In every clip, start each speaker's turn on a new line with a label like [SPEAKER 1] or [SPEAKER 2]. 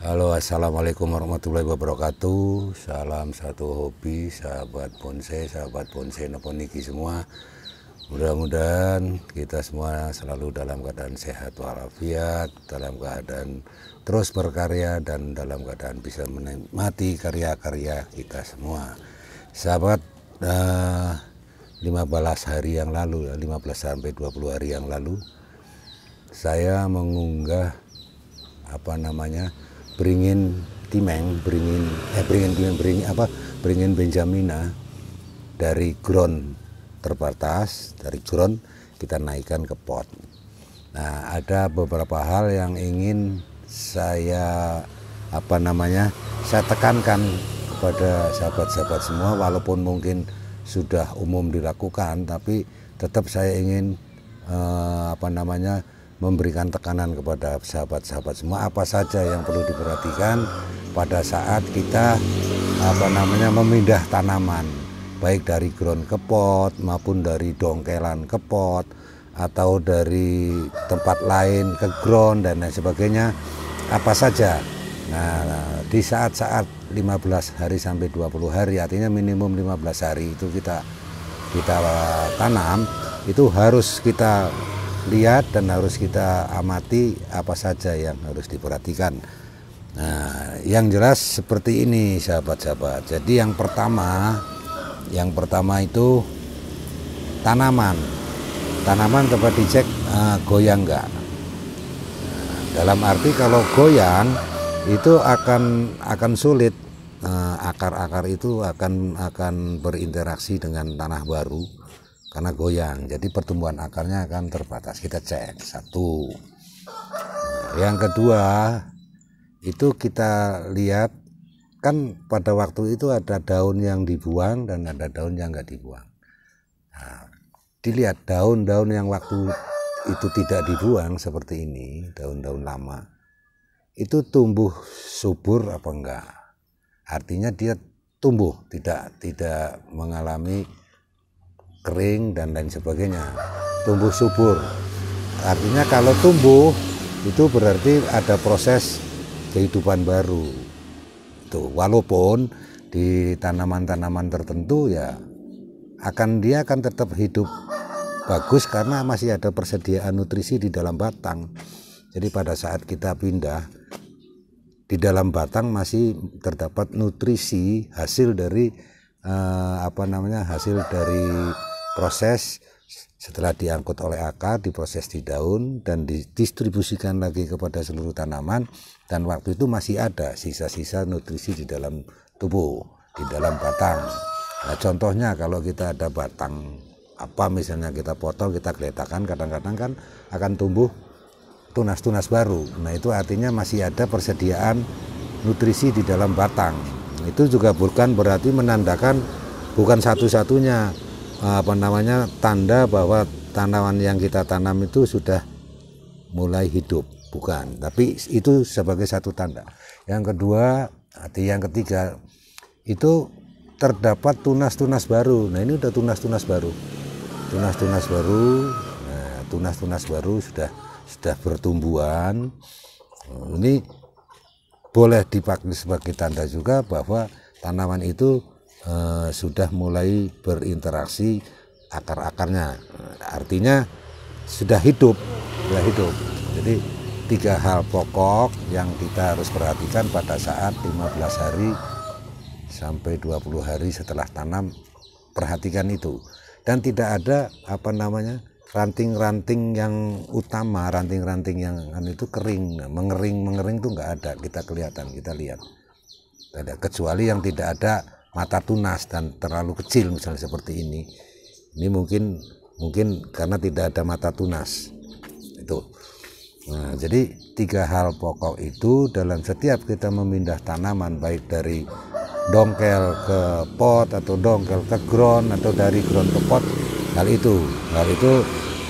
[SPEAKER 1] Halo, assalamualaikum warahmatullahi wabarakatuh. Salam satu hobi, sahabat bonsai napa niki semua. Mudah-mudahan kita semua selalu dalam keadaan sehat walafiat, dalam keadaan terus berkarya dan dalam keadaan bisa menikmati karya-karya kita semua. Sahabat, 15 hari yang lalu, 15 sampai 20 hari yang lalu, saya mengunggah beringin Benjamina dari ground terbatas, dari ground kita naikkan ke pot. Nah, ada beberapa hal yang ingin saya saya tekankan kepada sahabat-sahabat semua, walaupun mungkin sudah umum dilakukan, tapi tetap saya ingin memberikan tekanan kepada sahabat-sahabat semua, apa saja yang perlu diperhatikan pada saat kita memindah tanaman, baik dari ground ke pot maupun dari dongkelan ke pot atau dari tempat lain ke ground dan lain sebagainya, apa saja. Nah, di saat-saat 15 hari sampai 20 hari, artinya minimum 15 hari itu kita tanam, itu harus kita lihat dan harus kita amati apa saja yang harus diperhatikan. Nah, yang jelas seperti ini sahabat-sahabat. Jadi yang pertama itu tanaman dapat dicek goyang enggak. Dalam arti kalau goyang itu akan sulit, akar-akar itu akan berinteraksi dengan tanah baru karena goyang, jadi pertumbuhan akarnya akan terbatas. Kita cek satu. Yang kedua itu kita lihat, kan pada waktu itu ada daun yang dibuang dan ada daun yang nggak dibuang. Nah, dilihat daun-daun yang waktu itu tidak dibuang seperti ini, daun-daun lama itu tumbuh subur apa enggak. Artinya dia tumbuh, tidak mengalami kering dan lain sebagainya, tumbuh subur. Artinya kalau tumbuh itu berarti ada proses kehidupan baru. Itu walaupun di tanaman-tanaman tertentu ya dia akan tetap hidup bagus karena masih ada persediaan nutrisi di dalam batang. Jadi pada saat kita pindah, di dalam batang masih terdapat nutrisi hasil dari hasil dari proses setelah diangkut oleh akar, diproses di daun dan didistribusikan lagi kepada seluruh tanaman, dan waktu itu masih ada sisa-sisa nutrisi di dalam tubuh, di dalam batang. Nah, contohnya kalau kita ada batang misalnya kita potong, kita geletakkan, kadang-kadang kan akan tumbuh tunas-tunas baru. Nah, itu artinya masih ada persediaan nutrisi di dalam batang. Itu juga bukan berarti menandakan, bukan satu-satunya tanda bahwa tanaman yang kita tanam itu sudah mulai hidup, bukan, tapi itu sebagai satu tanda. Yang kedua, yang ketiga itu terdapat tunas-tunas baru. Nah, ini udah tunas-tunas baru. Tunas-tunas baru sudah bertumbuhan. Ini boleh dipakai sebagai tanda juga bahwa tanaman itu sudah mulai berinteraksi akar-akarnya, artinya sudah hidup. Jadi 3 hal pokok yang kita harus perhatikan pada saat 15 hari sampai 20 hari setelah tanam, perhatikan itu. Dan tidak ada ranting-ranting yang utama, ranting-ranting yang itu kering, mengering itu enggak ada, kita lihat. Ada, kecuali yang tidak ada mata tunas dan terlalu kecil, misalnya seperti ini. Ini mungkin karena tidak ada mata tunas itu. Nah, jadi 3 hal pokok itu dalam setiap kita memindah tanaman, baik dari dongkel ke pot atau dongkel ke ground atau dari ground ke pot, hal itu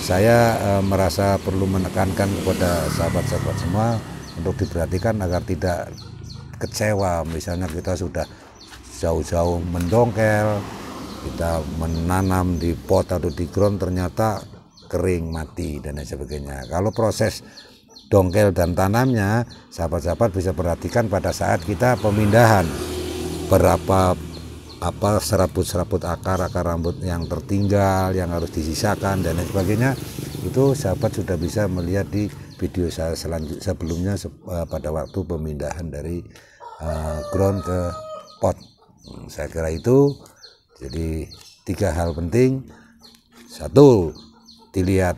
[SPEAKER 1] saya merasa perlu menekankan kepada sahabat-sahabat semua untuk diperhatikan agar tidak kecewa. Misalnya kita sudah jauh-jauh mendongkel, kita menanam di pot atau di ground, ternyata kering, mati dan lain sebagainya. Kalau proses dongkel dan tanamnya, sahabat-sahabat bisa perhatikan pada saat kita pemindahan berapa serabut-serabut akar rambut yang tertinggal, yang harus disisakan dan lain sebagainya. Itu sahabat sudah bisa melihat di video saya sebelumnya pada waktu pemindahan dari ground ke pot. Saya kira itu. Jadi 3 hal penting. 1, dilihat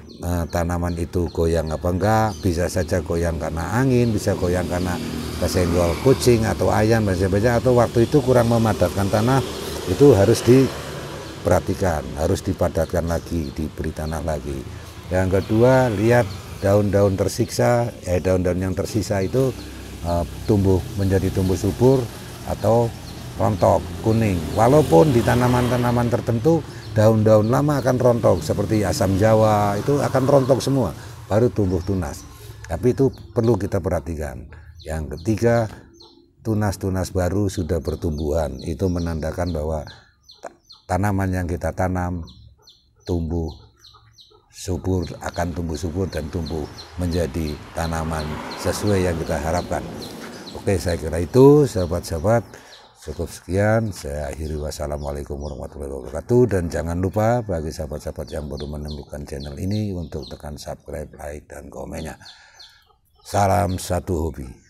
[SPEAKER 1] tanaman itu goyang apa enggak. Bisa saja goyang karena angin, bisa goyang karena kesenggol kucing atau ayam dan sebagainya, atau waktu itu kurang memadatkan tanah. Itu harus diperhatikan, harus dipadatkan lagi, diberi tanah lagi. Yang kedua, lihat daun-daun tersiksa, daun-daun yang tersisa itu tumbuh menjadi tumbuh subur atau rontok kuning. Walaupun di tanaman-tanaman tertentu daun-daun lama akan rontok, seperti asam jawa itu akan rontok semua baru tumbuh tunas, tapi itu perlu kita perhatikan. Yang ketiga, tunas-tunas baru sudah bertumbuhan, itu menandakan bahwa tanaman yang kita tanam tumbuh subur, akan tumbuh subur dan tumbuh menjadi tanaman sesuai yang kita harapkan. Oke, saya kira itu sahabat-sahabat. Cukup sekian, saya akhiri. Wassalamualaikum warahmatullahi wabarakatuh. Dan jangan lupa bagi sahabat-sahabat yang baru menemukan channel ini untuk tekan subscribe, like, dan komennya. Salam satu hobi.